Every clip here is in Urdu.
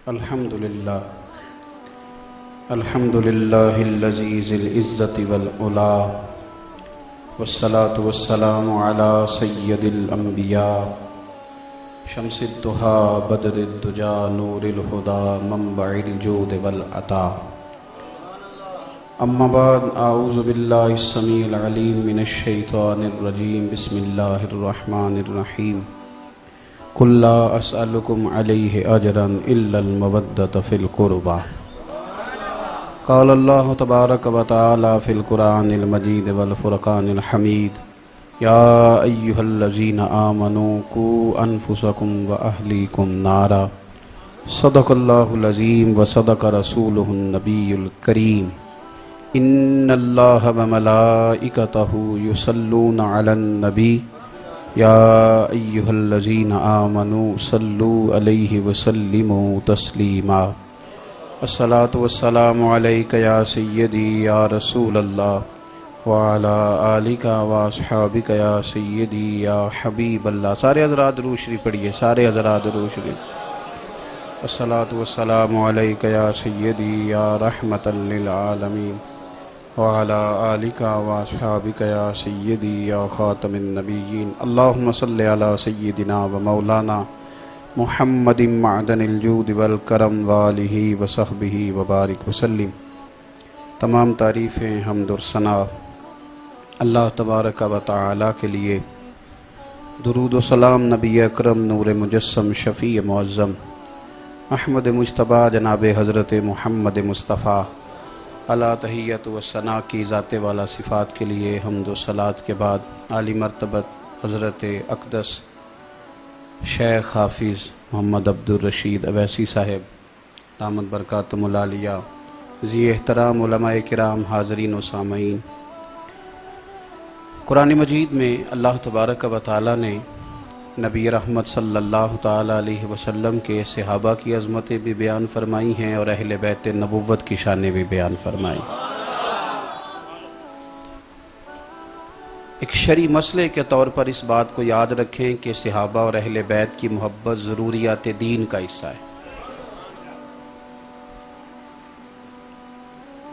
الحمدللہ الحمدللہ الذی ذی العزت والعلا والصلاة والسلام علی سید الانبیاء شمس الضحیٰ بدر الدجا نور الہدی منبع الجود والعطا اما بعد اعوذ باللہ السمیع العلیم من الشیطان الرجیم بسم اللہ الرحمن الرحیم قل لا اسألکم علیہ اجرا الا المودۃ فی القربى قال اللہ تبارک و تعالی فی القرآن المجید والفرقان الحمید یا ایہا الذین آمنوا قوا انفسکم واہلیکم نارا صدق اللہ العظیم وصدق رسولہ النبی الکریم ان اللہ وملائکتہ یصلون علی النبی یا ایہا الذین آمنوا صلوا علیہ وسلموا تسلیما الصلاۃ والسلام علیک یا سیدی یا رسول اللہ وعلی آلک واصحابک یا سیدی یا حبیب اللہ۔ سارے حضرات درود شریف پڑھیے، سارے حضرات درود شریف۔ الصلاۃ والسلام علیک یا سیدی یا رحمۃ للعالمین وعلی آلک واصحابک یا سیدی یا خاتم النبیین۔ اللہم صلی علی سیدنا و مولانا محمد معدن الجود والکرم وآلہ وصحبہ وبارک وسلم۔ تمام تعریفیں حمد و ثنا اللہ تبارک و تعالی کے لیے، درود و سلام نبی اکرم نور مجسم شفیع معظم احمد مجتبیٰ جناب حضرت محمد مصطفیٰ علی تحیت و ثنا کی ذات والا صفات کے لیے حمد و صلات کے بعد عالی مرتبت حضرت اقدس شیخ حافظ محمد عبدالرشید اویسی صاحب دامت برکاتہم العالیہ، ذی احترام علماء کرام، حاضرین و سامعین، قرآن مجید میں اللہ تبارک و تعالی نے نبی رحمت صلی اللہ تعالی علیہ وسلم کے صحابہ کی عظمتیں بھی بیان فرمائی ہیں اور اہل بیت نبوت کی شانیں بھی بیان فرمائی۔ ایک شرعی مسئلے کے طور پر اس بات کو یاد رکھیں کہ صحابہ اور اہل بیت کی محبت ضروریات دین کا حصہ ہے۔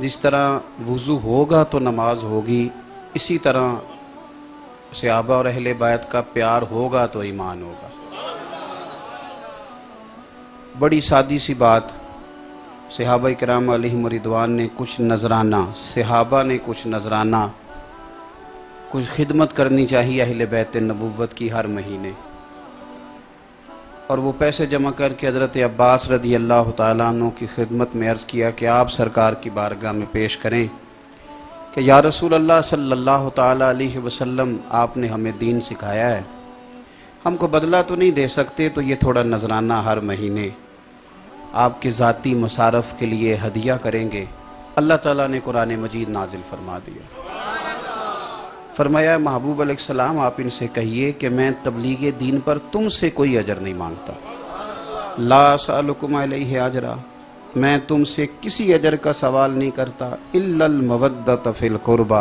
جس طرح وضو ہوگا تو نماز ہوگی، اسی طرح صحابہ اور اہل بیت کا پیار ہوگا تو ایمان ہوگا۔ بڑی سادی سی بات، صحابہ کرام علیہم رضوان نے کچھ نذرانہ، صحابہ نے کچھ نذرانہ، کچھ خدمت کرنی چاہیے اہل بیت نبوت کی ہر مہینے، اور وہ پیسے جمع کر کے حضرت عباس رضی اللہ تعالیٰ عنہ کی خدمت میں عرض کیا کہ آپ سرکار کی بارگاہ میں پیش کریں کہ یا رسول اللہ صلی اللہ تعالیٰ علیہ وسلم، آپ نے ہمیں دین سکھایا ہے، ہم کو بدلہ تو نہیں دے سکتے، تو یہ تھوڑا نذرانہ ہر مہینے آپ کے ذاتی مصارف کے لیے ہدیہ کریں گے۔ اللہ تعالیٰ نے قرآن مجید نازل فرما دیا، فرمایا محبوب علیہ السلام آپ ان سے کہیے کہ میں تبلیغ دین پر تم سے کوئی اجر نہیں مانگتا، لا اسألکم علیہ اجرا، میں تم سے کسی اجر کا سوال نہیں کرتا، الا المودۃ فی القربى،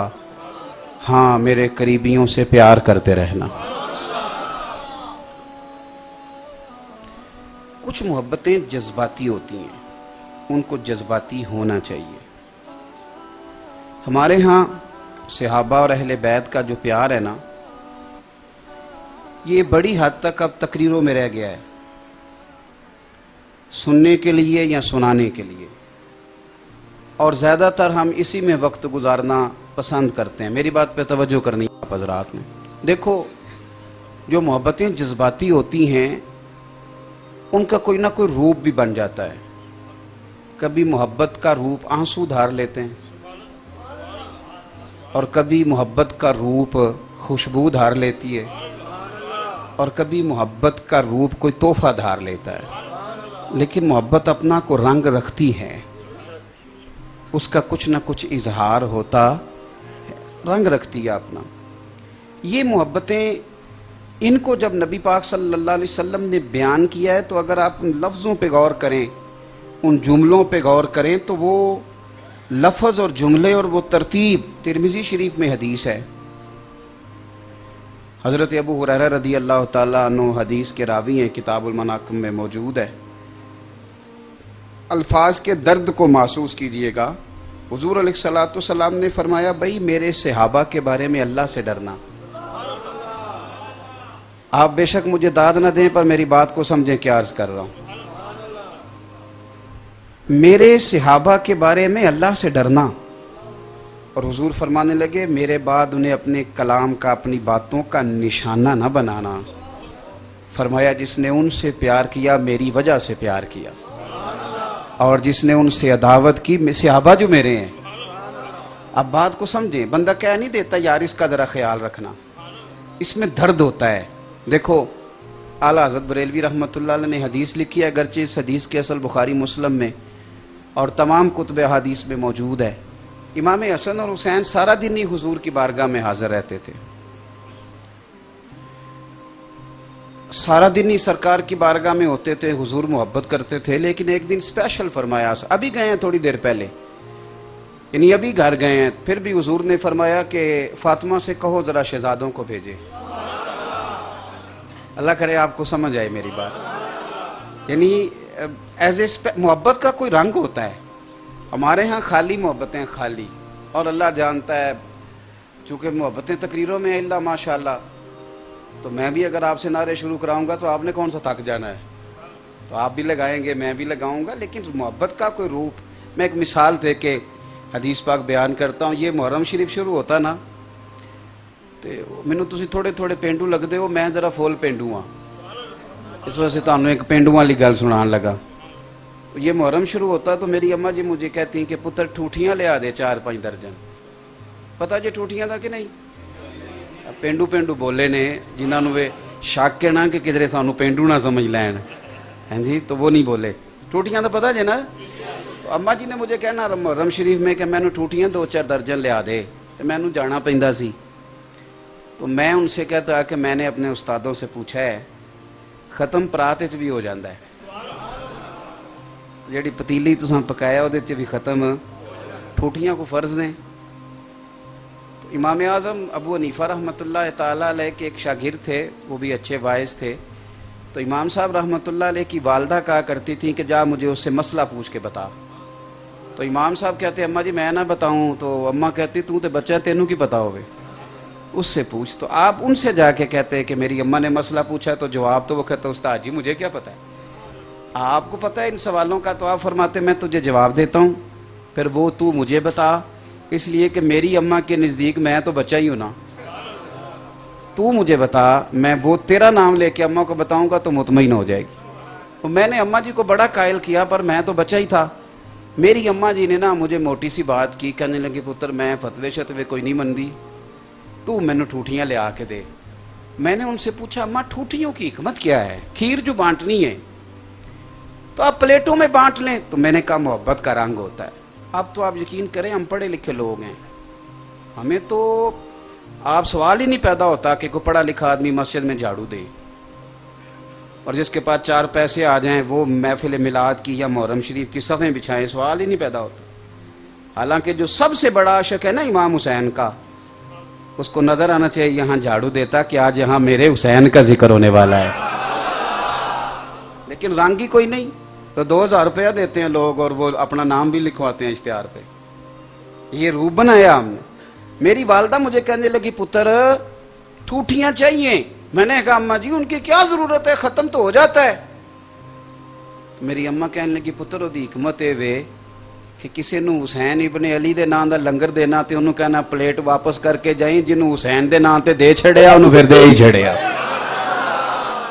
ہاں میرے قریبیوں سے پیار کرتے رہنا۔ کچھ محبتیں جذباتی ہوتی ہیں، ان کو جذباتی ہونا چاہیے۔ ہمارے ہاں صحابہ اور اہل بیت کا جو پیار ہے نا، یہ بڑی حد تک اب تقریروں میں رہ گیا ہے، سننے کے لیے یا سنانے کے لیے، اور زیادہ تر ہم اسی میں وقت گزارنا پسند کرتے ہیں۔ میری بات پہ توجہ کرنی ہے آپ حضرات نے۔ دیکھو، جو محبتیں جذباتی ہوتی ہیں ان کا کوئی نہ کوئی روپ بھی بن جاتا ہے۔ کبھی محبت کا روپ آنسو دھار لیتے ہیں، اور کبھی محبت کا روپ خوشبو دھار لیتی ہے، اور کبھی محبت کا روپ کوئی تحفہ دھار لیتا ہے۔ لیکن محبت اپنا کو رنگ رکھتی ہے، اس کا کچھ نہ کچھ اظہار ہوتا ہے، رنگ رکھتی ہے اپنا۔ یہ محبتیں، ان کو جب نبی پاک صلی اللہ علیہ وسلم نے بیان کیا ہے، تو اگر آپ ان لفظوں پہ غور کریں، ان جملوں پہ غور کریں، تو وہ لفظ اور جملے اور وہ ترتیب، ترمذی شریف میں حدیث ہے، حضرت ابو ہریرہ رضی اللہ تعالیٰ عنہ حدیث کے راوی ہیں، کتاب المناقب میں موجود ہے۔ الفاظ کے درد کو محسوس کیجئے گا. حضور علیہ الصلوۃ والسلام نے فرمایا بھائی میرے صحابہ کے بارے میں اللہ سے ڈرنا. آپ بے شک مجھے داد نہ دیں پر میری بات کو سمجھیں کیا عرض کر رہا ہوں. میرے صحابہ کے بارے میں اللہ سے ڈرنا. اور حضور فرمانے لگے میرے بعد انہیں اپنے کلام کا اپنی باتوں کا نشانہ نہ بنانا. فرمایا جس نے ان سے پیار کیا میری وجہ سے پیار کیا اور جس نے ان سے عداوت کی صحابہ جو میرے ہیں. اب بات کو سمجھیں. بندہ کہہ نہیں دیتا یار اس کا ذرا خیال رکھنا. اس میں درد ہوتا ہے. دیکھو اعلیٰ حضرت بریلوی رحمۃ اللہ علیہ نے حدیث لکھی ہے، اگرچہ اس حدیث کے اصل بخاری مسلم میں اور تمام کتب حدیث میں موجود ہے. امام حسن اور حسین سارا دن ہی حضور کی بارگاہ میں حاضر رہتے تھے، سارا دن ہی سرکار کی بارگاہ میں ہوتے تھے. حضور محبت کرتے تھے، لیکن ایک دن اسپیشل فرمایا. ابھی گئے ہیں تھوڑی دیر پہلے، یعنی ابھی گھر گئے ہیں، پھر بھی حضور نے فرمایا کہ فاطمہ سے کہو ذرا شہزادوں کو بھیجے. اللہ کرے آپ کو سمجھ آئے میری بات. یعنی ایز اے محبت کا کوئی رنگ ہوتا ہے. ہمارے ہاں خالی محبتیں خالی، اور اللہ جانتا ہے چونکہ محبتیں تقریروں میں اللہ ماشاء اللہ. تو میں بھی اگر آپ سے نعرے شروع کراؤں گا تو آپ نے کون سا تھک جانا ہے. تو آپ بھی لگائیں گے میں بھی لگاؤں گا، لیکن محبت کا کوئی روپ. میں ایک مثال دے کے حدیث پاک بیان کرتا ہوں. یہ محرم شریف شروع ہوتا نا تو مینوں تسی تھوڑے تھوڑے پینڈو لگتے ہو، میں ذرا فول پینڈو ہاں، اس وجہ سے تمہیں ایک پینڈو والی گل سنان لگا. تو یہ محرم شروع ہوتا تو میری اماں جی مجھے کہتی ہیں کہ پتر ٹھوٹیاں لے آ دے 4-5 درجن. پتہ جی ٹھوٹیاں دا کہ نہیں؟ پینڈو پینڈو بولے نے جنہاں نوں شک ہے نا کہ کدھر سانوں پینڈو نہ سمجھ لین، ہاں جی، تو وہ نہیں بولے. ٹھوٹیاں دا پتہ جی نا. تو اماں جی نے مجھے کہنا محرم شریف میں کہ مینوں ٹھوٹیاں 2-4 درجن لے آ دے، تو مینوں جانا پیندا سی. تو میں ان سے کہتا کہ میں نے اپنے استادوں سے پوچھا ہے ختم پرات وچ بھی ہو جاتا ہے، جیڑی پتیلی تساں پکایا وہ بھی ختم، ٹھوٹیاں کو فرض نے. تو امام اعظم ابو حنیفہ رحمۃ اللہ تعالیٰ علیہ کے ایک شاگرد تھے، وہ بھی اچھے واعظ تھے. تو امام صاحب رحمۃ اللہ علیہ کی والدہ کہا کرتی تھیں کہ جا مجھے اس سے مسئلہ پوچھ کے بتا. تو امام صاحب کہتے اماں جی میں نہ بتاؤں. تو اماں کہتی تو تے بچہ تینوں کی پتا ہوئے، اس سے پوچھ. تو آپ ان سے جا کے کہتے کہ میری اماں نے مسئلہ پوچھا. تو جواب تو وہ کہتا استاد جی مجھے کیا پتا ہے، آپ کو پتہ ہے ان سوالوں کا. تو آپ فرماتے میں تجھے جواب دیتا ہوں، پھر وہ تو مجھے بتا، اس لیے کہ میری اماں کے نزدیک میں تو بچہ ہی ہوں نا. تو مجھے بتا، میں وہ تیرا نام لے کے اماں کو بتاؤں گا تو مطمئن ہو جائے گی. تو میں نے اماں جی کو بڑا قائل کیا پر میں تو بچہ ہی تھا. میری اماں جی نے نا مجھے موٹی سی بات کی، کہنے لگی پتر میں فتوے شتوے کوئی نہیں مندی، تو مینوں ٹھوٹیاں لے آ کے دے. میں نے ان سے پوچھا اماں ٹھوٹیوں کی حکمت کیا ہے؟ کھیر جو بانٹنی ہے تو آپ پلیٹوں میں بانٹ لیں. تو میں نے کہا محبت کا رنگ ہوتا ہے. اب تو آپ یقین کریں ہم پڑھے لکھے لوگ ہیں، ہمیں تو آپ سوال ہی نہیں پیدا ہوتا کہ کوئی پڑھا لکھا آدمی مسجد میں جھاڑو دے اور جس کے پاس 4 پیسے آ جائیں وہ محفل میلاد کی یا محرم شریف کی صفیں بچھائیں. سوال ہی نہیں پیدا ہوتا. حالانکہ جو سب سے بڑا عاشق ہے نا امام حسین کا، اس کو نظر آنا چاہیے یہاں جھاڑو دیتا کہ آج یہاں میرے حسین کا ذکر ہونے والا ہے. لیکن رنگ ہی کوئی نہیں. تو 2000 روپیہ دیتے ہیں لوگ اور وہ اپنا نام بھی لکھواتے ہیں اشتہار پہ. یہ روپ بنایا ہم نے. میری والدہ مجھے کہنے لگی پتر ٹھوٹیاں چاہیے. میں نے کہا اماں جی ان کی کیا ضرورت ہے، ختم تو ہو جاتا ہے. میری اماں کہنے لگی پتر وہ حکمت ہے وے کہ کسی نو حسین ابن علی دے نام دا لنگر دینا تے انہوں کہنا پلیٹ واپس کر کے جائیں، جنہوں حسین دے نام تے دے چھڑیا انہوں پھر دے ہی چھڑیا.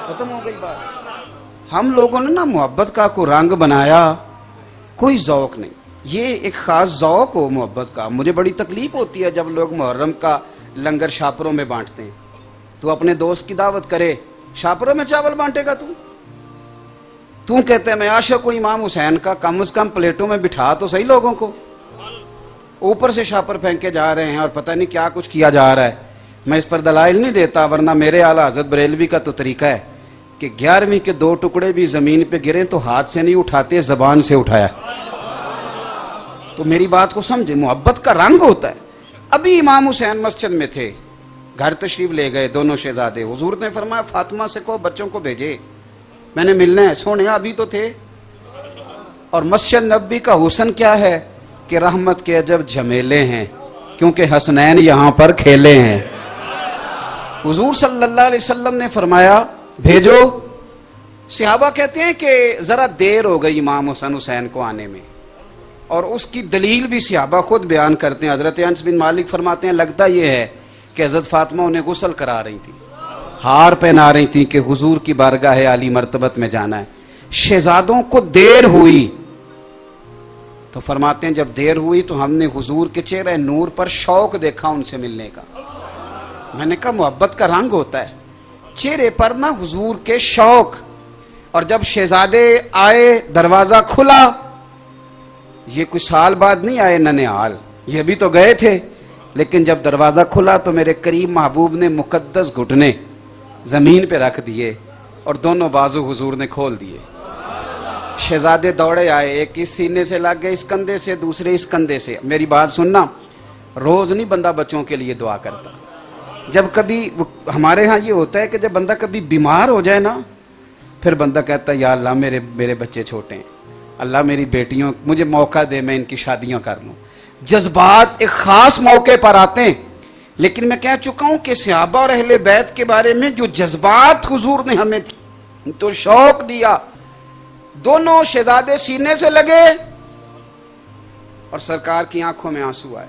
ختم ہو گئی بات. ہم لوگوں نے نا محبت کا کوئی رنگ بنایا، کوئی ذوق نہیں. یہ ایک خاص ذوق ہو محبت کا. مجھے بڑی تکلیف ہوتی ہے جب لوگ محرم کا لنگر شاپروں میں بانٹتے ہیں. تو اپنے دوست کی دعوت کرے، شاپروں میں چاول بانٹے گا تو کہتے ہیں میں عاشق ہوں امام حسین کا، کم از کم پلیٹوں میں بٹھا تو صحیح لوگوں کو. اوپر سے شاپر پھینکے جا رہے ہیں اور پتہ نہیں کیا کچھ کیا جا رہا ہے. میں اس پر دلائل نہیں دیتا، ورنہ میرے اعلیٰ حضرت بریلوی کا تو طریقہ ہے کہ 11ویں کے 2 ٹکڑے بھی زمین پہ گریں تو ہاتھ سے نہیں اٹھاتے، زبان سے اٹھایا. تو میری بات کو سمجھے، محبت کا رنگ ہوتا ہے. ابھی امام حسین مسجد میں تھے، گھر تشریف لے گئے دونوں شہزادے. حضور نے فرمایا فاطمہ سے کہو بچوں کو بھیجے، میں نے ملنا ہے. سونے ابھی تو تھے. اور مسجد نبوی کا حسن کیا ہے کہ رحمت کے عجب جھمیلے ہیں، کیونکہ حسنین یہاں پر کھیلے ہیں۔ حضور صلی اللہ علیہ وسلم نے فرمایا بھیجو۔ صحابہ کہتے ہیں کہ ذرا دیر ہو گئی امام حسن حسین کو آنے میں، اور اس کی دلیل بھی صحابہ خود بیان کرتے ہیں۔ حضرت انس بن مالک فرماتے ہیں لگتا یہ ہے کہ حضرت فاطمہ انہیں غسل کرا رہی تھی، ہار پہنا رہی تھی کہ حضور کی بارگاہ عالی مرتبت میں جانا ہے۔ شہزادوں کو دیر ہوئی تو فرماتے ہیں جب دیر ہوئی تو ہم نے حضور کے چہرے نور پر شوق دیکھا ان سے ملنے کا۔ میں نے کہا محبت کا رنگ ہوتا ہے چہرے پر نا حضور کے شوق۔ اور جب شہزادے آئے دروازہ کھلا، یہ کوئی سال بعد نہیں آئے ننھیال، یہ بھی تو گئے تھے، لیکن جب دروازہ کھلا تو میرے قریب محبوب نے مقدس گھٹنے زمین پہ رکھ دیے اور دونوں بازو حضور نے کھول دیے۔ شہزادے دوڑے آئے، ایک اس سینے سے لگ گئے اس کندھے سے، دوسرے اس کندھے سے۔ میری بات سننا، روز نہیں بندہ بچوں کے لیے دعا کرتا۔ جب کبھی ہمارے ہاں یہ ہوتا ہے کہ جب بندہ کبھی بیمار ہو جائے نا، پھر بندہ کہتا ہے یا اللہ میرے بچے چھوٹے ہیں، اللہ میری بیٹیوں مجھے موقع دے میں ان کی شادیاں کر لوں۔ جذبات ایک خاص موقع پر آتے ہیں، لیکن میں کہہ چکا ہوں کہ صحابہ اور اہل بیت کے بارے میں جو جذبات حضور نے ہمیں تو شوق دیا، دونوں شہزادے سینے سے لگے اور سرکار کی آنکھوں میں آنسو آئے،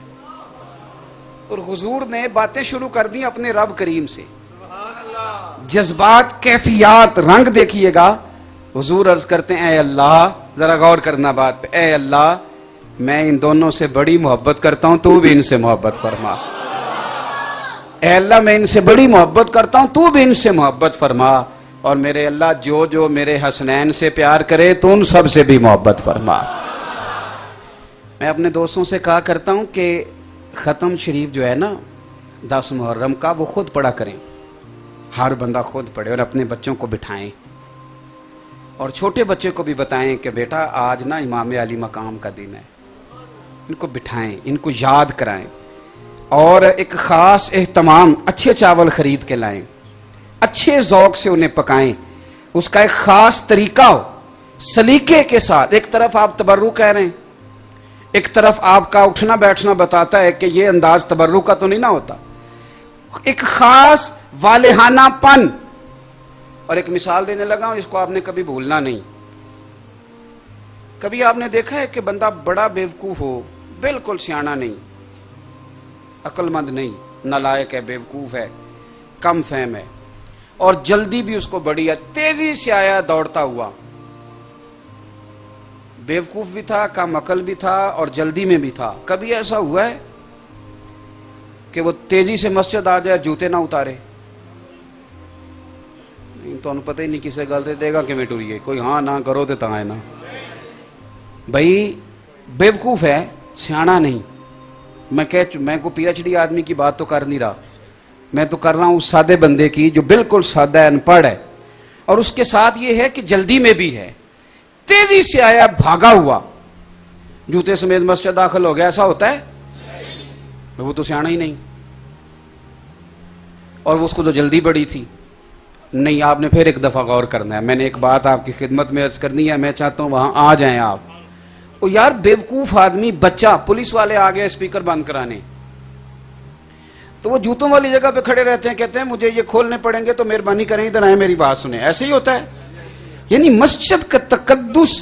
اور حضور نے باتیں شروع کر دی اپنے رب کریم سے۔ جذبات، کیفیات، رنگ دیکھیے گا۔ حضور عرض کرتے ہیں اے اللہ، ذرا غور کرنا بات پہ، اے اللہ میں ان دونوں سے بڑی محبت کرتا ہوں، تو بھی ان سے محبت فرما۔ اے اللہ میں ان سے بڑی محبت کرتا ہوں، تو بھی ان سے محبت فرما۔ اور میرے اللہ جو میرے حسنین سے پیار کرے تو ان سب سے بھی محبت فرما۔ میں اپنے دوستوں سے کہا کرتا ہوں کہ ختم شریف جو ہے نا 10 محرم کا، وہ خود پڑھا کریں، ہر بندہ خود پڑھے اور اپنے بچوں کو بٹھائیں، اور چھوٹے بچے کو بھی بتائیں کہ بیٹا آج نا امام علی مقام کا دن ہے، ان کو بٹھائیں، ان کو یاد کرائیں، اور ایک خاص اہتمام، اچھے چاول خرید کے لائیں، اچھے ذوق سے انہیں پکائیں، اس کا ایک خاص طریقہ ہو، سلیقے کے ساتھ۔ ایک طرف آپ تبرک کہہ رہے ہیں، ایک طرف آپ کا اٹھنا بیٹھنا بتاتا ہے کہ یہ انداز تبرک کا تو نہیں نہ ہوتا، ایک خاص والہانہ پن۔ اور ایک مثال دینے لگا ہوں، اس کو آپ نے کبھی بھولنا نہیں۔ کبھی آپ نے دیکھا ہے کہ بندہ بڑا بیوقوف ہو، بالکل سیاںا نہیں، عقل مند نہیں، نالائق ہے، بیوقوف ہے، کم فہم ہے، اور جلدی بھی اس کو بڑی ہے، تیزی سے آیا دوڑتا ہوا، بیوقوف بھی تھا، کم عقل بھی تھا، اور جلدی میں بھی تھا۔ کبھی ایسا ہوا ہے کہ وہ تیزی سے مسجد آ جائے جوتے نہ اتارے؟ نہیں تو انہوں پتہ ہی نہیں کسے گل دے گا کہ میں ٹوریے کوئی ہاں نہ کرو تو تاں ہے نا بھائی، بیوقوف ہے، سیاںا نہیں۔ میں کو پی ایچ ڈی آدمی کی بات تو کر نہیں رہا، میں تو کر رہا ہوں اس سادے بندے کی جو بالکل سادہ ہے، ان پڑھ ہے، اور اس کے ساتھ یہ ہے کہ جلدی میں بھی ہے، تیزی سے آیا، بھاگا ہوا، جوتے سمیت مسجد داخل ہو گیا۔ ایسا ہوتا ہے؟ وہ تو سیاںا ہی نہیں، اور اس کو تو جلدی بڑی تھی۔ نہیں، آپ نے پھر ایک دفعہ غور کرنا ہے۔ میں نے ایک بات آپ کی خدمت میں عرض کرنی ہے، میں چاہتا ہوں وہاں آ جائیں آپ۔ وہ یار بیوقوف آدمی، بچہ، پولیس والے آ گئے اسپیکر بند کرانے، تو وہ جوتوں والی جگہ پہ کھڑے رہتے ہیں، کہتے ہیں مجھے یہ کھولنے پڑیں گے تو مہربانی کریں ادھر آئیں میری بات سنیں۔ ایسے ہی ہوتا ہے، یعنی مسجد کا تقدس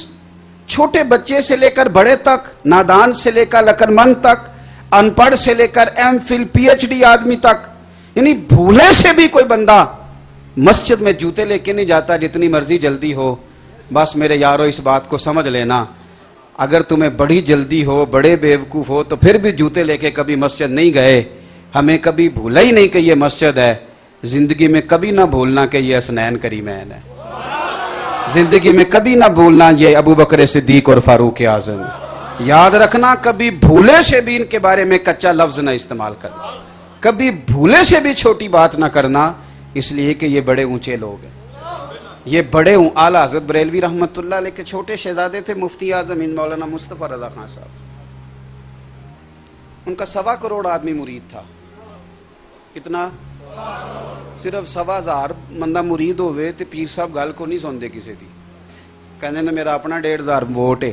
چھوٹے بچے سے لے کر بڑے تک، نادان سے لے کر عقلمند تک، ان پڑھ سے لے کر M Phil P H D آدمی تک، یعنی بھولے سے بھی کوئی بندہ مسجد میں جوتے لے کے نہیں جاتا، جتنی مرضی جلدی ہو۔ بس میرے یارو اس بات کو سمجھ لینا، اگر تمہیں بڑی جلدی ہو، بڑے بیوقوف ہو، تو پھر بھی جوتے لے کے کبھی مسجد نہیں گئے۔ ہمیں کبھی بھولا ہی نہیں کہ یہ مسجد ہے، زندگی میں کبھی نہ بھولنا کہ یہ حسنین کریمین ہے، زندگی میں کبھی نہ بھولنا یہ ابو بکر صدیق اور فاروق اعظم۔ یاد رکھنا، کبھی بھولے سے بھی ان کے بارے میں کچا لفظ نہ استعمال کرنا، کبھی بھولے سے بھی چھوٹی بات نہ کرنا، اس لیے کہ یہ بڑے اونچے لوگ ہیں، یہ بڑے اعلیٰ حضرت بریلوی رحمت اللہ علیہ کے چھوٹے شہزادے تھے مفتی اعظم ہند مولانا مصطفیٰ رضا خان صاحب، ان کا 1.25 کروڑ آدمی مرید تھا۔ کتنا؟ صرف 1.25 بندہ مرید ہوئے تو پیر صاحب گل کو نہیں سنتے کسی دی، کہنے نے میرا اپنا 1.5 ووٹ ہے،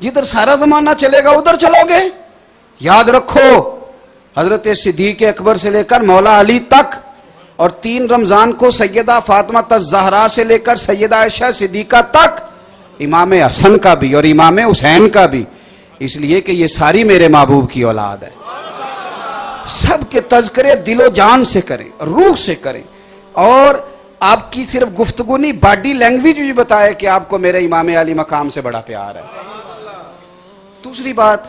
جدھر سارا زمانہ چلے گا ادھر چلو گے؟ یاد رکھو حضرت صدیق اکبر سے لے کر مولا علی تک، اور 3 رمضان کو سیدہ فاطمہ الزہرا سے لے کر سیدہ عائشہ صدیقہ تک، امام حسن کا بھی اور امام حسین کا بھی، اس لیے کہ یہ ساری میرے محبوب کی اولاد ہے۔ سب کے تذکرے دل و جان سے کریں، روح سے کریں، اور آپ کی صرف گفتگو نہیں، باڈی لینگویج بھی بتائے کہ آپ کو میرے امام علی مقام سے بڑا پیار ہے۔ دوسری بات،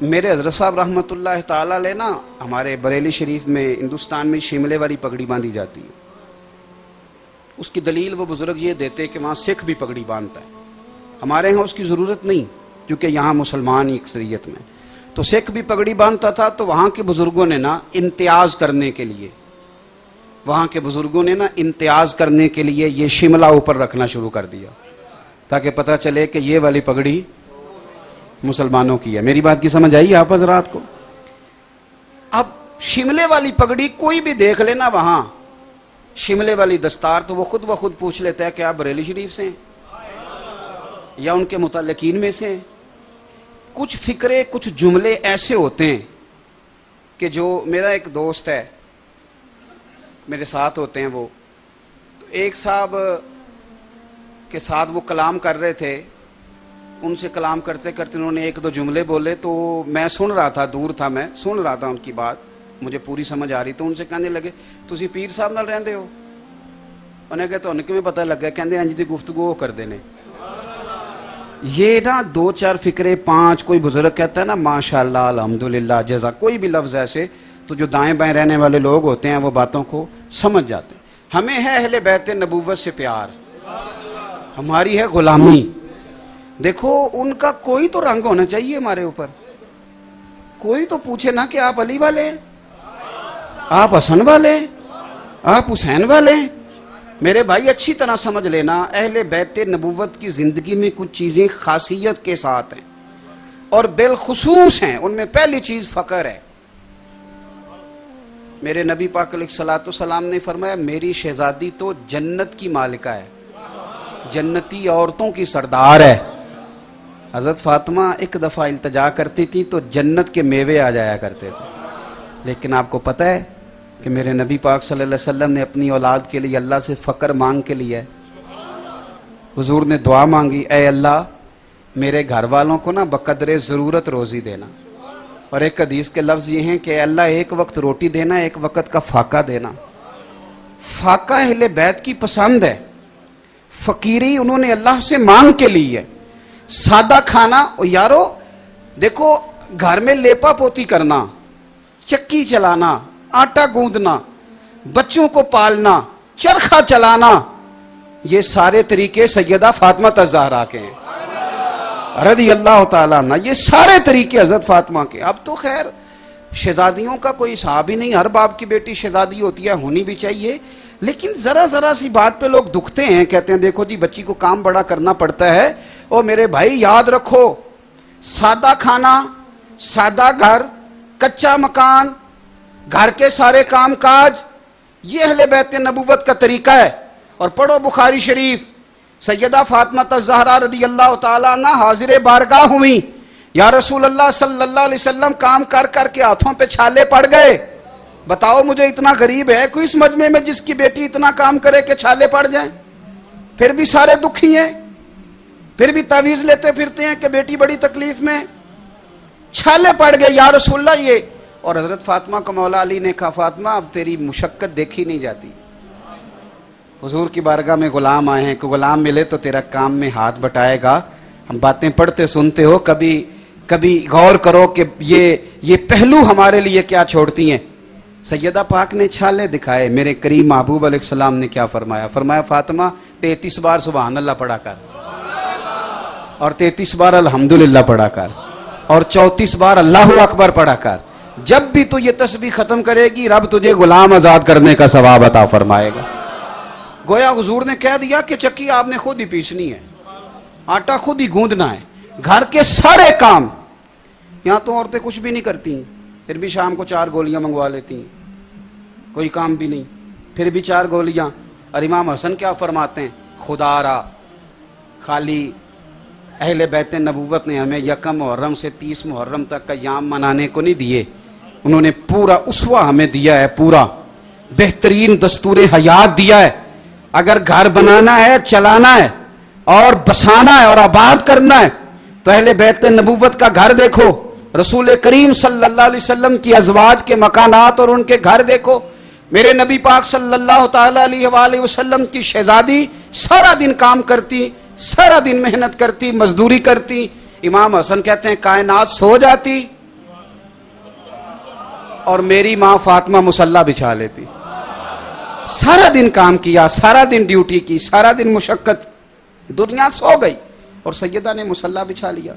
میرے حضرت صاحب رحمۃ اللہ تعالی علیہ نا، ہمارے بریلی شریف میں ہندوستان میں شملے والی پگڑی باندھی جاتی ہے۔ اس کی دلیل وہ بزرگ یہ دیتے کہ وہاں سکھ بھی پگڑی باندھتا ہے، ہمارے ہاں اس کی ضرورت نہیں کیونکہ یہاں مسلمان ہی اکثریت میں، تو سکھ بھی پگڑی باندھتا تھا۔ تو وہاں کے بزرگوں نے نا امتیاز کرنے کے لیے، یہ شملہ اوپر رکھنا شروع کر دیا تاکہ پتہ چلے کہ یہ والی پگڑی مسلمانوں کی ہے۔ میری بات کی سمجھ آئی آپ حضرات کو؟ اب شملے والی پگڑی کوئی بھی دیکھ لینا وہاں شملے والی دستار، تو وہ خود بخود پوچھ لیتا ہے کہ آپ بریلی شریف سے ہیں یا ان کے متعلقین میں سے ہیں۔ کچھ فکرے، کچھ جملے ایسے ہوتے ہیں کہ جو، میرا ایک دوست ہے میرے ساتھ ہوتے ہیں، وہ ایک صاحب کے ساتھ وہ کلام کر رہے تھے، ان سے کلام کرتے کرتے انہوں نے 1-2 جملے بولے، تو میں سن رہا تھا، دور تھا، میں سن رہا تھا ان کی بات، مجھے پوری سمجھ آ رہی، تو ان سے کہنے لگے تسی پیر صاحب نال رہندے ہو؟ انہیں کہتے ان کیویں پتہ لگ گیا؟ کہندے انج دی گفتگو کر دینے۔ یہ نا 2-4 فکرے 5 کوئی بزرگ کہتا ہے نا ماشاءاللہ الحمدللہ جزا، کوئی بھی لفظ ایسے، تو جو دائیں بائیں رہنے والے لوگ ہوتے ہیں وہ باتوں کو سمجھ جاتے ہیں۔ ہمیں ہے اہل بیت نبوت سے پیار، ہماری ہے غلامی۔ دیکھو ان کا کوئی تو رنگ ہونا چاہیے ہمارے اوپر، کوئی تو پوچھے نا کہ آپ علی والے، آپ حسن والے، آپ حسین والے۔ میرے بھائی اچھی طرح سمجھ لینا، اہل بیت نبوت کی زندگی میں کچھ چیزیں خاصیت کے ساتھ ہیں اور بالخصوص ہیں۔ ان میں پہلی چیز فقر ہے۔ میرے نبی پاک علیہ الصلوۃ والسلام نے فرمایا میری شہزادی تو جنت کی مالکہ ہے، جنتی عورتوں کی سردار ہے۔ حضرت فاطمہ ایک دفعہ التجا کرتی تھی تو جنت کے میوے آ جایا کرتے تھے، لیکن آپ کو پتہ ہے کہ میرے نبی پاک صلی اللہ علیہ وسلم نے اپنی اولاد کے لیے اللہ سے فقر مانگ کے لیا ہے۔ حضور نے دعا مانگی، اے اللہ میرے گھر والوں کو نا بقدر ضرورت روزی دینا، اور ایک حدیث کے لفظ یہ ہیں کہ اے اللہ ایک وقت روٹی دینا، ایک وقت کا فاقہ دینا۔ فاقہ اہل بیت کی پسند ہے، فقیری انہوں نے اللہ سے مانگ کے لی ہے۔ سادہ کھانا، اور یارو دیکھو گھر میں لیپا پوتی کرنا، چکی چلانا، آٹا گوندنا، بچوں کو پالنا، چرخہ چلانا، یہ سارے طریقے سیدہ فاطمہ الزہرا کے ہیں رضی اللہ تعالیٰ عنہ، یہ سارے طریقے حضرت فاطمہ کے۔ اب تو خیر شہزادیوں کا کوئی حساب ہی نہیں، ہر باپ کی بیٹی شہزادی ہوتی ہے، ہونی بھی چاہیے، لیکن ذرا سی بات پہ لوگ دکھتے ہیں، کہتے ہیں دیکھو جی بچی کو کام بڑا کرنا پڑتا ہے۔ اور میرے بھائی یاد رکھو، سادہ کھانا، سادہ گھر، کچا مکان، گھر کے سارے کام کاج، یہ اہل بیت نبوت کا طریقہ ہے۔ اور پڑھو بخاری شریف، سیدہ فاطمہ الزہرا رضی اللہ تعالیٰ عنہ حاضر بارگاہ ہوئی، یا رسول اللہ صلی اللہ علیہ وسلم کام کر کر کے ہاتھوں پہ چھالے پڑ گئے، بتاؤ مجھے اتنا غریب ہے کوئی اس مجمع میں جس کی بیٹی اتنا کام کرے کہ چھالے پڑ جائیں؟ پھر بھی سارے دکھی ہیں، پھر بھی تعویذ لیتے پھرتے ہیں کہ بیٹی بڑی تکلیف میں، چھالے پڑ گئے یا رسول اللہ یہ۔ اور حضرت فاطمہ کو مولا علی نے کہا فاطمہ اب تیری مشقت دیکھی نہیں جاتی، حضور کی بارگاہ میں غلام آئے ہیں، کہ غلام ملے تو تیرا کام میں ہاتھ بٹائے گا۔ ہم باتیں پڑھتے سنتے ہو، کبھی غور کرو کہ یہ پہلو ہمارے لیے کیا چھوڑتی ہیں۔ سیدہ پاک نے چھالے دکھائے، میرے کریم محبوب علیہ السلام نے کیا فرمایا؟ فرمایا فاطمہ 33 بار سبحان اللہ پڑھا کر، اور 33 بار الحمدللہ پڑھا کر، اور 34 بار اللہ اکبر پڑھا کر۔ جب بھی تو یہ تسبیح ختم کرے گی رب تجھے غلام آزاد کرنے کا ثواب عطا فرمائے گا۔ گویا حضور نے کہہ دیا کہ چکی آپ نے خود ہی پیسنی ہے، آٹا خود ہی گوندنا ہے، گھر کے سارے کام۔ یہاں تو عورتیں کچھ بھی نہیں کرتی، پھر بھی شام کو 4 گولیاں منگوا لیتی ہیں، کوئی کام بھی نہیں، پھر بھی 4 گولیاں۔ اور امام حسن کیا فرماتے ہیں خدا را خالی اہل بیت نبوت نے ہمیں یکم محرم سے 30 محرم تک کا یام منانے کو نہیں دیے، انہوں نے پورا اسوہ ہمیں دیا ہے، پورا بہترین دستور حیات دیا ہے۔ اگر گھر بنانا ہے، چلانا ہے اور بسانا ہے اور آباد کرنا ہے تو اہل بیت نبوت کا گھر دیکھو، رسول کریم صلی اللہ علیہ وسلم کی ازواج کے مکانات اور ان کے گھر دیکھو۔ میرے نبی پاک صلی اللہ تعالی علیہ وآلہ وسلم کی شہزادی سارا دن کام کرتی، سارا دن محنت کرتی، مزدوری کرتی۔ امام حسن کہتے ہیں کائنات سو جاتی اور میری ماں فاطمہ مصلی بچھا لیتی۔ سارا دن کام کیا، سارا دن ڈیوٹی کی، سارا دن مشقت، دنیا سو گئی اور سیدہ نے مصلی بچھا لیا۔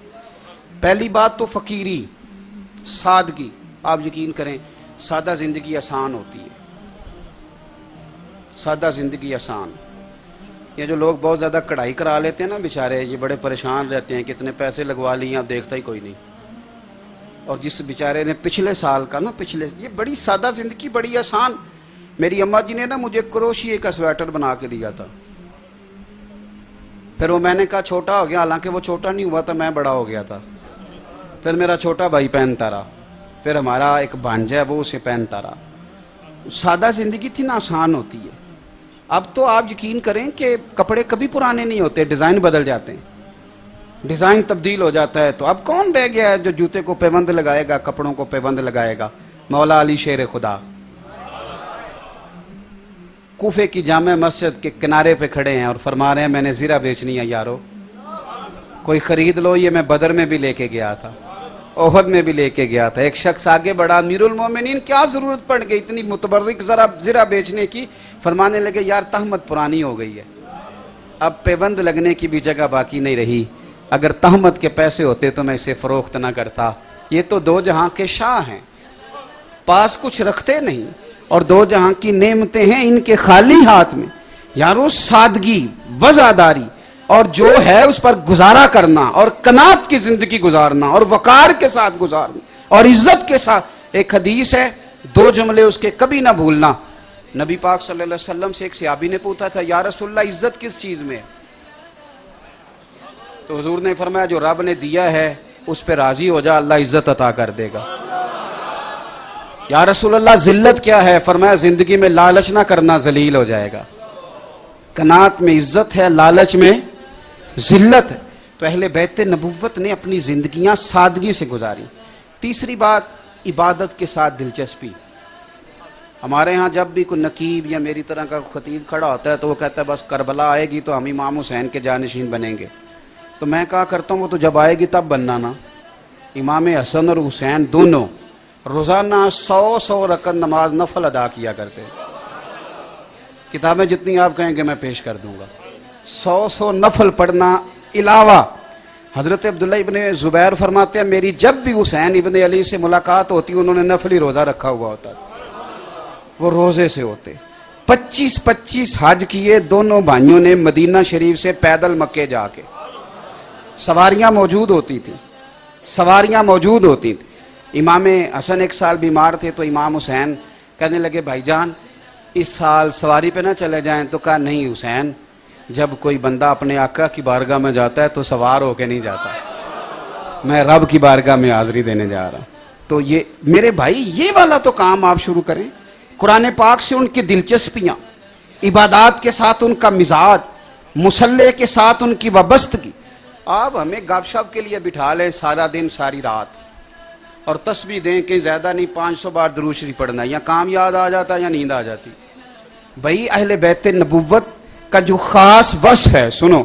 پہلی بات تو فقیری، سادگی۔ آپ یقین کریں سادہ زندگی آسان ہوتی ہے، سادہ زندگی آسان۔ یہ جو لوگ بہت زیادہ کڑھائی کرا لیتے ہیں نا بیچارے، یہ بڑے پریشان رہتے ہیں، کتنے پیسے لگوا لیے اب دیکھتا ہی کوئی نہیں۔ اور جس بیچارے نے پچھلے سال کا نا یہ بڑی سادہ زندگی، بڑی آسان۔ میری اماں جی نے نا مجھے کروشیے کا سویٹر بنا کے دیا تھا، پھر وہ میں نے کہا چھوٹا ہو گیا، حالانکہ وہ چھوٹا نہیں ہوا تھا، میں بڑا ہو گیا تھا۔ پھر میرا چھوٹا بھائی پہنتا رہا، پھر ہمارا ایک بھانجا ہے وہ اسے پہنتا رہا۔ سادہ زندگی تھی نا، آسان ہوتی ہے۔ اب تو آپ یقین کریں کہ کپڑے کبھی پرانے نہیں ہوتے، ڈیزائن بدل جاتے ہیں، ڈیزائن تبدیل ہو جاتا ہے۔ تو اب کون رہ گیا ہے جو جوتے کو پیبند لگائے گا، کپڑوں کو پیبند لگائے گا؟ مولا علی شیر خدا کوفے کی جامع مسجد کے کنارے پہ کھڑے ہیں اور فرما رہے ہیں میں نے زیرہ بیچنی ہے یارو، کوئی خرید لو۔ یہ میں بدر میں بھی لے کے گیا تھا، احد میں بھی لے کے گیا تھا۔ ایک شخص آگے بڑھا، امیر المومنین کیا ضرورت پڑ گئی اتنی متبرک ذرا زرہ بیچنے کی؟ فرمانے لگے یار تہمت پرانی ہو گئی ہے، اب پیبند لگنے کی بھی جگہ باقی نہیں رہی، اگر تہمت کے پیسے ہوتے تو میں اسے فروخت نہ کرتا۔ یہ تو دو جہاں کے شاہ ہیں، پاس کچھ رکھتے نہیں، اور دو جہاں کی نعمتیں ہیں ان کے خالی ہاتھ میں۔ یارو سادگی، وزاداری اور جو ہے اس پر گزارا کرنا اور قناعت کی زندگی گزارنا اور وقار کے ساتھ گزارنا اور عزت کے ساتھ۔ ایک حدیث ہے، دو جملے اس کے کبھی نہ بھولنا۔ نبی پاک صلی اللہ علیہ وسلم سے ایک صحابی نے پوچھا تھا یا رسول اللہ عزت کس چیز میں ہے؟ تو حضور نے فرمایا جو رب نے دیا ہے اس پہ راضی ہو جا، اللہ عزت عطا کر دے گا۔ یا رسول اللہ ذلت کیا ہے؟ فرمایا زندگی میں لالچ نہ کرنا، ذلیل ہو جائے گا۔ قناعت میں عزت ہے، لالچ میں ذلت ہے۔ تو اہل بیت نبوت نے اپنی زندگیاں سادگی سے گزاری۔ تیسری بات، عبادت کے ساتھ دلچسپی۔ ہمارے ہاں جب بھی کوئی نقیب یا میری طرح کا خطیب کھڑا ہوتا ہے تو وہ کہتا ہے بس کربلا آئے گی تو ہم امام حسین کے جانشین بنیں گے۔ تو میں کہا کرتا ہوں وہ تو جب آئے گی تب بننا نا۔ امام حسن اور حسین دونوں روزانہ 100 رکعت نماز نفل ادا کیا کرتے، کتابیں جتنی آپ کہیں گے میں پیش کر دوں گا۔ 100 نفل پڑھنا علاوہ حضرت عبداللہ ابن زبیر فرماتے ہیں میری جب بھی حسین ابن علی سے ملاقات ہوتی انہوں نے نفلی روزہ رکھا ہوا ہوتا، وہ روزے سے ہوتے۔ 25 حج کیے دونوں بھائیوں نے مدینہ شریف سے پیدل مکے جا کے، سواریاں موجود ہوتی تھیں، سواریاں موجود ہوتی تھیں۔ امام حسن ایک سال بیمار تھے تو امام حسین کہنے لگے بھائی جان اس سال سواری پہ نہ چلے جائیں، تو کہا نہیں حسین، جب کوئی بندہ اپنے آقا کی بارگاہ میں جاتا ہے تو سوار ہو کے نہیں جاتا، میں رب کی بارگاہ میں حاضری دینے جا رہا ہوں۔ تو یہ میرے بھائی یہ والا تو کام آپ شروع کریں، قرآن پاک سے ان کی دلچسپیاں، عبادات کے ساتھ ان کا مزاج، مصلح کے ساتھ ان کی وابستگی۔ آپ ہمیں گپ شپ کے لیے بٹھا لیں سارا دن ساری رات اور تسبیح دیں کہ زیادہ نہیں 500 بار درود شریف پڑھنا، یا کام یاد آ جاتا یا نیند آ جاتی۔ بھائی اہل بیت نبوت کا جو خاص وصف ہے، سنو،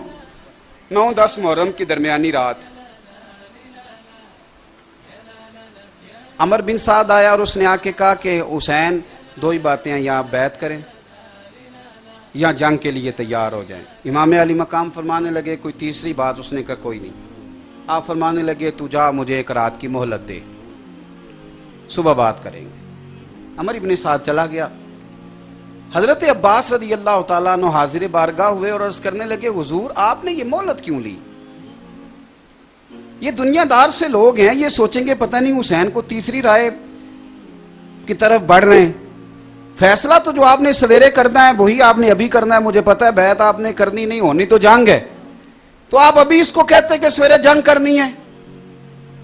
9-10 محرم کی درمیانی رات عمر بن سعد آیا اور اس نے آ کے کہا کہ حسین دو ہی باتیں ہیں، یا آپ بیعت کریں یا جنگ کے لیے تیار ہو جائیں۔ امام علی مقام فرمانے لگے کوئی تیسری بات؟ اس نے کہا کوئی نہیں۔ آپ فرمانے لگے تو جا مجھے ایک رات کی مہلت دے، صبح بات کریں گے۔ عمر ابن سعد چلا گیا۔ حضرت عباس رضی اللہ تعالیٰ عنہ حاضر بارگاہ ہوئے اور عرض کرنے لگے حضور آپ نے یہ مہلت کیوں لی؟ یہ دنیا دار سے لوگ ہیں، یہ سوچیں گے پتہ نہیں حسین کو تیسری رائے کی طرف بڑھ رہے ہیں۔ فیصلہ تو جو آپ نے سویرے کرنا ہے وہی آپ نے ابھی کرنا ہے. مجھے پتا ہے بیعت آپ نے کرنی نہیں، ہونی تو جنگ ہے، تو آپ ابھی اس کو کہتے کہ سویرے جنگ کرنی ہے.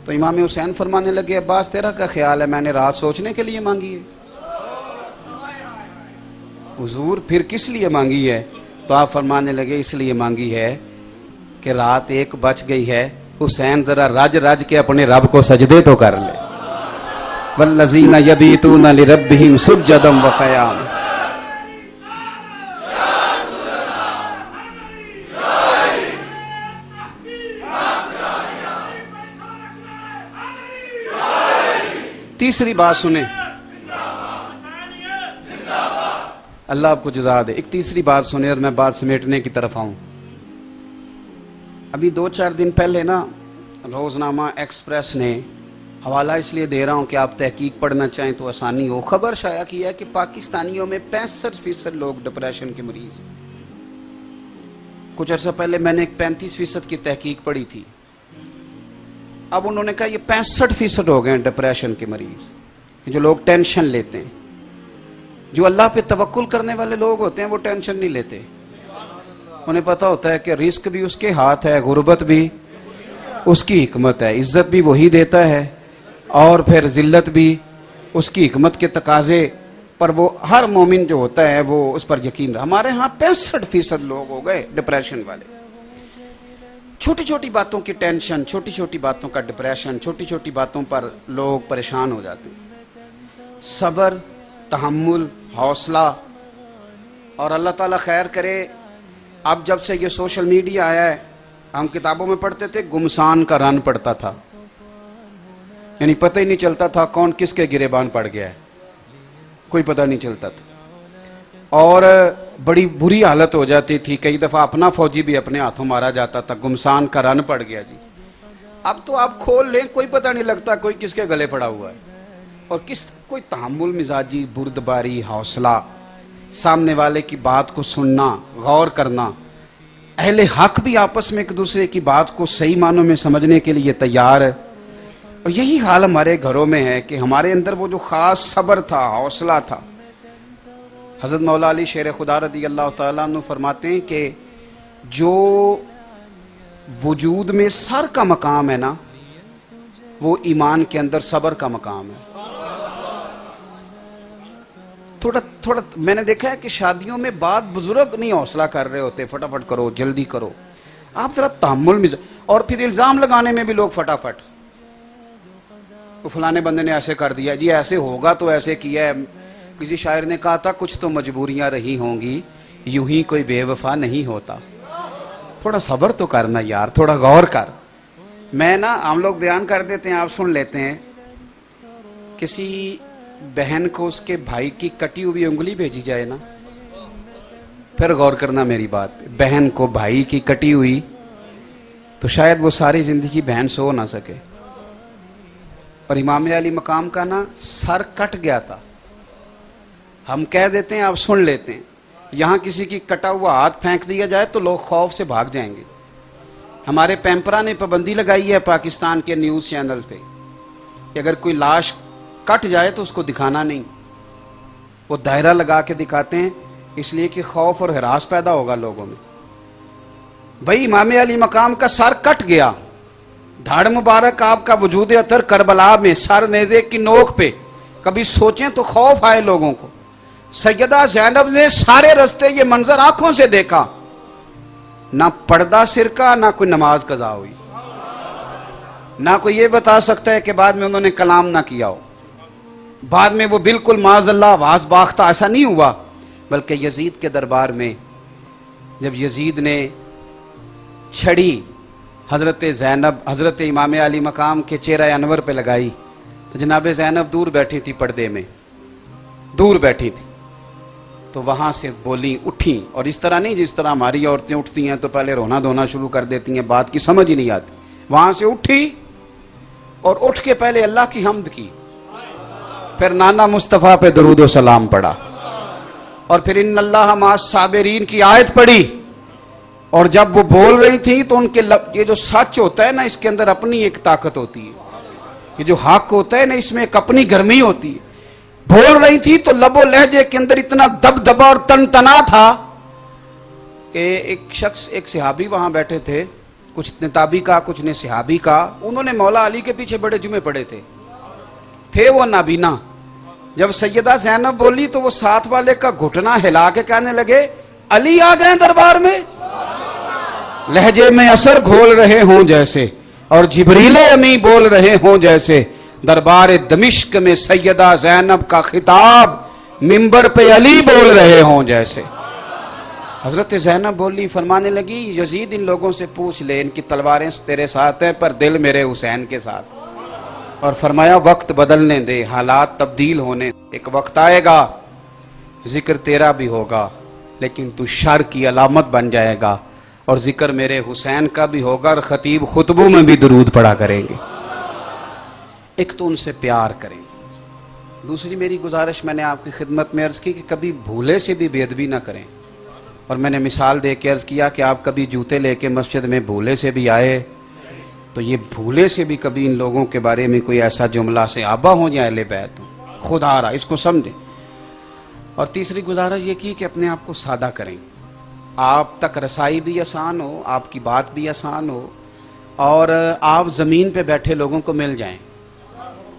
تو امام حسین فرمانے لگے عباس تیرا کیا خیال ہے، میں نے رات سوچنے کے لیے مانگی ہے. حضور پھر کس لیے مانگی ہے؟ تو آپ فرمانے لگے اس لیے مانگی ہے کہ رات 1 بج گئی ہے، حسین ذرا رج رج کے اپنے رب کو سجدے تو کر لے. والذین یبیتون لربہم سجدا وقیاما. تیسری بات سنیں، اللہ آپ کو جزا دے. ایک تیسری بات سنیں اور میں بات سمیٹنے کی طرف آؤں. ابھی 2-4 دن پہلے نا روزنامہ ایکسپریس نے، حوالہ اس لیے دے رہا ہوں کہ آپ تحقیق پڑھنا چاہیں تو آسانی ہو، خبر شائع کی ہے کہ پاکستانیوں میں 65% لوگ ڈپریشن کے مریض ہیں. کچھ عرصہ پہلے میں نے ایک 35% کی تحقیق پڑھی تھی. اب انہوں نے کہا یہ 65% ہو گئے ہیں ڈپریشن کے مریض. جو لوگ ٹینشن لیتے ہیں، جو اللہ پہ توکل کرنے والے لوگ ہوتے ہیں وہ ٹینشن نہیں لیتے. انہیں پتا ہوتا ہے کہ رزق بھی اس کے ہاتھ ہے، غربت بھی اس کی حکمت ہے، عزت بھی وہی دیتا ہے اور پھر ذلت بھی اس کی حکمت کے تقاضے پر وہ ہر مومن جو ہوتا ہے وہ اس پر یقین رہا. ہمارے ہاں 65% لوگ ہو گئے ڈپریشن والے. چھوٹی چھوٹی باتوں کی ٹینشن، چھوٹی چھوٹی باتوں کا ڈپریشن، چھوٹی چھوٹی باتوں پر لوگ پریشان ہو جاتے ہیں. صبر، تحمل، حوصلہ. اور اللہ تعالیٰ خیر کرے، اب جب سے یہ سوشل میڈیا آیا ہے، ہم کتابوں میں پڑھتے تھے گمسان کا رن پڑتا تھا، یعنی پتہ ہی نہیں چلتا تھا کون کس کے گریبان پڑ گیا ہے، کوئی پتہ نہیں چلتا تھا. اور بڑی بری حالت ہو جاتی تھی، کئی دفعہ اپنا فوجی بھی اپنے ہاتھوں مارا جاتا تھا. گمسان کا رن پڑ گیا جی. اب تو آپ کھول لیں کوئی پتہ نہیں لگتا کوئی کس کے گلے پڑا ہوا ہے. اور کوئی تحمل مزاجی، بردباری، حوصلہ، سامنے والے کی بات کو سننا، غور کرنا. اہل حق بھی آپس میں ایک دوسرے کی بات کو صحیح معنوں میں سمجھنے کے لیے تیار ہے. اور یہی حال ہمارے گھروں میں ہے کہ ہمارے اندر وہ جو خاص صبر تھا، حوصلہ تھا. حضرت مولا علی شیر خدا رضی اللہ تعالیٰ عنہ فرماتے ہیں کہ جو وجود میں سر کا مقام ہے نا، وہ ایمان کے اندر صبر کا مقام ہے. تھوڑا میں نے دیکھا ہے کہ شادیوں میں بعد بزرگ نہیں حوصلہ کر رہے ہوتے، فٹافٹ کرو، جلدی کرو. آپ ذرا تحمل اور پھر الزام لگانے میں بھی لوگ فٹافٹ، تو فلانے بندے نے ایسے کر دیا جی، ایسے ہوگا تو ایسے کیا ہے. کسی شاعر نے کہا تھا کچھ تو مجبوریاں رہی ہوں گی، یوں ہی کوئی بے وفا نہیں ہوتا. تھوڑا صبر تو کرنا یار، تھوڑا غور کر. میں نا ہم لوگ بیان کر دیتے ہیں، آپ سن لیتے ہیں. کسی بہن کو اس کے بھائی کی کٹی ہوئی انگلی بھیجی جائے نا، پھر غور کرنا میری بات پہ. بہن کو بھائی کی کٹی ہوئی تو شاید وہ ساری زندگی بہن سو نہ سکے. اور امام علی مقام کا نا سر کٹ گیا تھا. ہم کہہ دیتے ہیں، آپ سن لیتے ہیں. یہاں کسی کی کٹا ہوا ہاتھ پھینک دیا جائے تو لوگ خوف سے بھاگ جائیں گے. ہمارے پیمپرا نے پابندی لگائی ہے پاکستان کے نیوز چینل پہ کہ اگر کوئی لاش کٹ جائے تو اس کو دکھانا نہیں. وہ دائرہ لگا کے دکھاتے ہیں اس لیے کہ خوف اور ہراس پیدا ہوگا لوگوں میں. بھائی امام علی مقام کا سر کٹ گیا، دھاڑ مبارک آپ کا وجود اطہر کربلا میں سر نیزے کی نوک پہ. کبھی سوچیں تو خوف آئے لوگوں کو. سیدہ زینب نے سارے رستے یہ منظر آنکھوں سے دیکھا، نہ پردہ سر کا، نہ کوئی نماز قضا ہوئی، نہ کوئی یہ بتا سکتا ہے کہ بعد میں انہوں نے کلام نہ کیا ہو. بعد میں وہ بالکل معاذ اللہ واز باختہ، ایسا نہیں ہوا. بلکہ یزید کے دربار میں جب یزید نے چھڑی حضرت زینب، حضرت امام علی مقام کے چہرہ انور پہ لگائی تو جناب زینب دور بیٹھی تھی، پردے میں دور بیٹھی تھی. تو وہاں سے بولی، اٹھی. اور اس طرح نہیں جس طرح ہماری عورتیں اٹھتی ہیں تو پہلے رونا دھونا شروع کر دیتی ہیں، بات کی سمجھ ہی نہیں آتی. وہاں سے اٹھی اور اٹھ کے پہلے اللہ کی حمد کی، پھر نانا مصطفیٰ پہ درود و سلام پڑھا، اور پھر ان اللہ مع الصابرین کی آیت پڑھی. اور جب وہ بول رہی تھی تو ان کے یہ جو سچ ہوتا ہے نا، اس کے اندر اپنی ایک طاقت ہوتی ہے. یہ جو حق ہوتا ہے نا، اس میں ایک اپنی گرمی ہوتی ہے. بول رہی تھی تو لب و لہجے کے اندر اتنا دبدبا اور تنتنا تھا کہ ایک شخص، ایک صحابی وہاں بیٹھے تھے، کچھ نے تابعی کا، کچھ نے صحابی کا، انہوں نے مولا علی کے پیچھے بڑے جمعے پڑے تھے وہ نابینا۔ جب سیدہ زینب بولی تو وہ ساتھ والے کا گھٹنا ہلا کے کہنے لگے علی آ گئے دربار میں، لہجے میں اثر گھول رہے ہوں جیسے، اور جبریل امی بول رہے ہوں جیسے، دربار دمشق میں سیدہ زینب کا خطاب منبر پہ علی بول رہے ہوں جیسے۔ حضرت زینب بولی، فرمانے لگی یزید ان لوگوں سے پوچھ لے، ان کی تلواریں تیرے ساتھ ہیں پر دل میرے حسین کے ساتھ۔ اور فرمایا وقت بدلنے دے، حالات تبدیل ہونے، ایک وقت آئے گا ذکر تیرا بھی ہوگا لیکن تو شر کی علامت بن جائے گا، اور ذکر میرے حسین کا بھی ہوگا، اور خطیب خطبوں میں بھی درود پڑھا کریں گے۔ ایک تو ان سے پیار کریں، دوسری میری گزارش میں نے آپ کی خدمت میں عرض کی کہ کبھی بھولے سے بھی بے ادبی نہ کریں، اور میں نے مثال دے کے عرض کیا کہ آپ کبھی جوتے لے کے مسجد میں بھولے سے بھی آئے تو یہ بھولے سے بھی کبھی ان لوگوں کے بارے میں کوئی ایسا جملہ سے آبا ہو یا اہل بیت ہو، خدا رہا، اس کو سمجھیں۔ اور تیسری گزارش یہ کی کہ اپنے آپ کو سادہ کریں، آپ تک رسائی بھی آسان ہو، آپ کی بات بھی آسان ہو، اور آپ زمین پہ بیٹھے لوگوں کو مل جائیں۔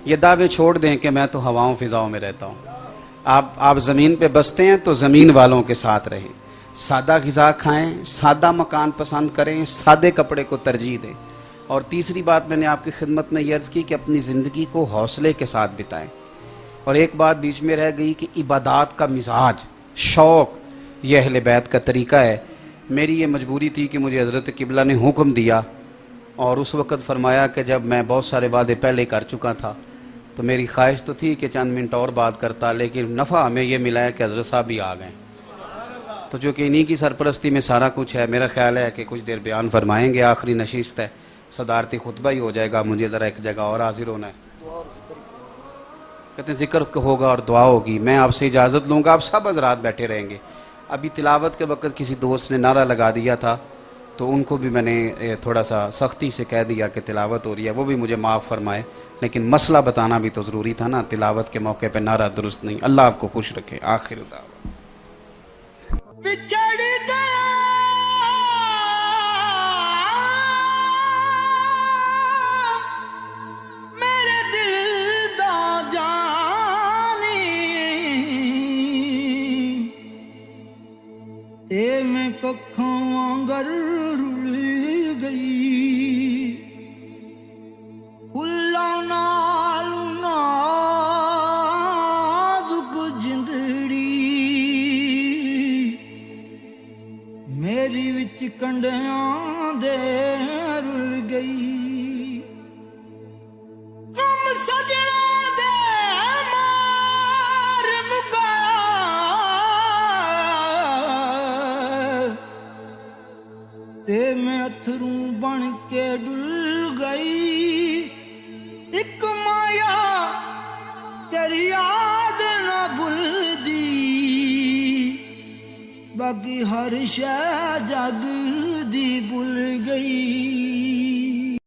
یہ دعوے چھوڑ دیں کہ میں تو ہواؤں فضاؤں میں رہتا ہوں۔ آپ زمین پہ بستے ہیں تو زمین والوں کے ساتھ رہیں، سادہ غذا کھائیں، سادہ مکان پسند کریں، سادے کپڑے کو ترجیح دیں۔ اور تیسری بات میں نے آپ کی خدمت میں یہ عرض کی کہ اپنی زندگی کو حوصلے کے ساتھ بتائیں۔ اور ایک بات بیچ میں رہ گئی کہ عبادات کا مزاج، شوق، یہ اہل بیت کا طریقہ ہے۔ میری یہ مجبوری تھی کہ مجھے حضرت قبلہ نے حکم دیا، اور اس وقت فرمایا کہ جب میں بہت سارے وعدے پہلے کر چکا تھا تو میری خواہش تو تھی کہ چند منٹ اور بات کرتا، لیکن نفع ہمیں یہ ملا ہے کہ حضرت صاحب بھی آ گئے، تو جو کہ انہی کی سرپرستی میں سارا کچھ ہے، میرا خیال ہے کہ کچھ دیر بیان فرمائیں گے، آخری نشست ہے، صدارتی خطبہ ہی ہو جائے گا، مجھے ذرا ایک جگہ اور حاضر ہونا ہے۔ کہتے ہیں ذکر ہوگا اور دعا ہوگی، میں آپ سے اجازت لوں گا، آپ سب حضرات بیٹھے رہیں گے۔ ابھی تلاوت کے وقت کسی دوست نے نعرہ لگا دیا تھا تو ان کو بھی میں نے تھوڑا سا سختی سے کہہ دیا کہ تلاوت ہو رہی ہے، وہ بھی مجھے معاف فرمائے، لیکن مسئلہ بتانا بھی تو ضروری تھا نا، تلاوت کے موقع پہ نعرہ درست نہیں۔ اللہ آپ کو خوش رکھے۔ آخر دعوت بچڑ گیا میرے دل دا جانی، تے میں ککھاں وانگر رل گئی، پھلاں نال نازک جندڑی میری وچ کنڈیاں دے رل گئی، غم سجنا دے مار مکا تے میں اتھروں بن کے ڈل گئی، ایک مایا تیری یاد نہ بھلدی، باقی ہر شے جگ دی بھول گئی۔